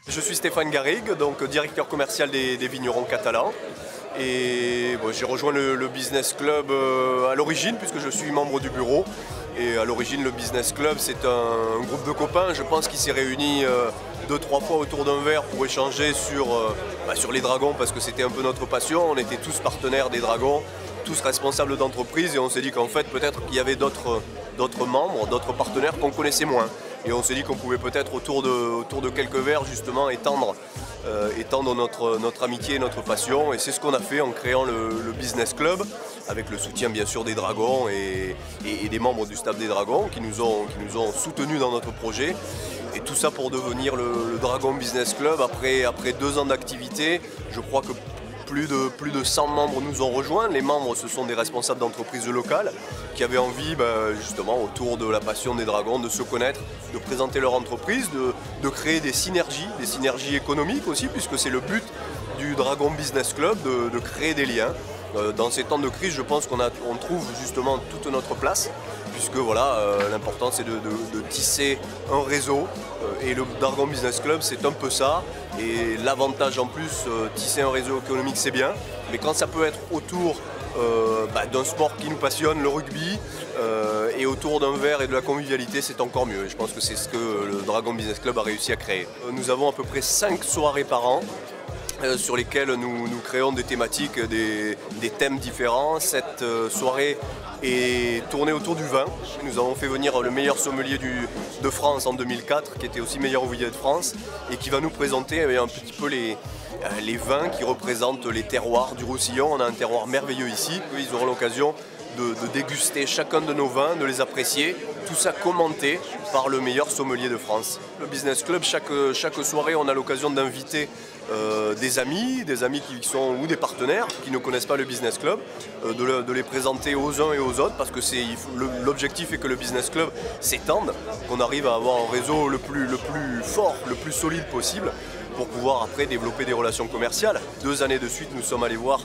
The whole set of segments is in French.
Je suis Stéphane Garrigue, donc directeur commercial des vignerons catalans. Et bon, j'ai rejoint le Business Club à l'origine puisque je suis membre du bureau. Et à l'origine, le Business Club, c'est un groupe de copains, je pense, qui s'est réuni 2-3 fois autour d'un verre pour échanger sur les dragons parce que c'était un peu notre passion. On était tous partenaires des dragons, tous responsables d'entreprise et on s'est dit qu'en fait, peut-être qu'il y avait d'autres membres, d'autres partenaires qu'on connaissait moins. Et on s'est dit qu'on pouvait peut-être autour de quelques verres justement étendre notre amitié et notre passion. Et c'est ce qu'on a fait en créant le Business Club, avec le soutien bien sûr des Dragons et des membres du staff des Dragons qui nous ont soutenus dans notre projet. Et tout ça pour devenir le Dragon Business Club après 2 ans d'activité. Je crois que plus de 100 membres nous ont rejoints. Les membres, ce sont des responsables d'entreprises locales qui avaient envie, justement, autour de la passion des dragons, de se connaître, de présenter leur entreprise, de créer des synergies économiques aussi, puisque c'est le but du Dragon Business Club, de créer des liens. Dans ces temps de crise, je pense qu'on trouve justement toute notre place, puisque voilà, l'important c'est de tisser un réseau, et le Dragon Business Club c'est un peu ça. Et l'avantage en plus, tisser un réseau économique c'est bien, mais quand ça peut être autour d'un sport qui nous passionne, le rugby, et autour d'un verre et de la convivialité, c'est encore mieux. Et je pense que c'est ce que le Dragon Business Club a réussi à créer. Nous avons à peu près 5 soirées par an, sur lesquelles nous créons des thématiques, des thèmes différents. Cette soirée est tournée autour du vin. Nous avons fait venir le meilleur sommelier de France en 2004, qui était aussi meilleur ouvrier de France, et qui va nous présenter un petit peu les vins qui représentent les terroirs du Roussillon. On a un terroir merveilleux ici. Ils auront l'occasion de déguster chacun de nos vins, de les apprécier, tout ça commenté par le meilleur sommelier de France. Le Business Club, chaque soirée, on a l'occasion d'inviter des amis qui sont, ou des partenaires qui ne connaissent pas le Business Club, de les présenter aux uns et aux autres, parce que l'objectif est que le Business Club s'étende, qu'on arrive à avoir un réseau le plus fort, le plus solide possible, pour pouvoir après développer des relations commerciales. 2 années de suite, nous sommes allés voir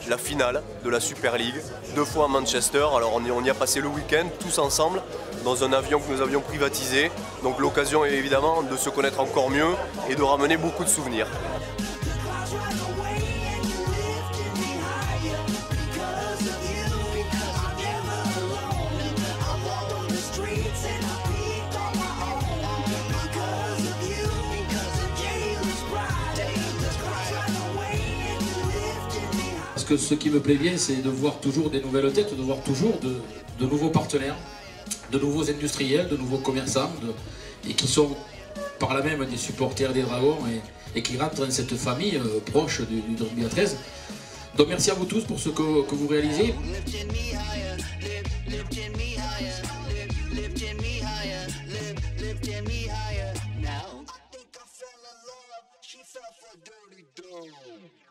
la finale de la Super League, 2 fois à Manchester. Alors on y a passé le week-end tous ensemble dans un avion que nous avions privatisé. Donc l'occasion est évidemment de se connaître encore mieux et de ramener beaucoup de souvenirs. Parce que ce qui me plaît bien, c'est de voir toujours des nouvelles têtes, de voir toujours de nouveaux partenaires, de nouveaux industriels, de nouveaux commerçants, et qui sont par là même des supporters des Dragons et qui rentrent dans cette famille proche du rugby à 13. Donc merci à vous tous pour ce que vous réalisez. She fell for dirty dog.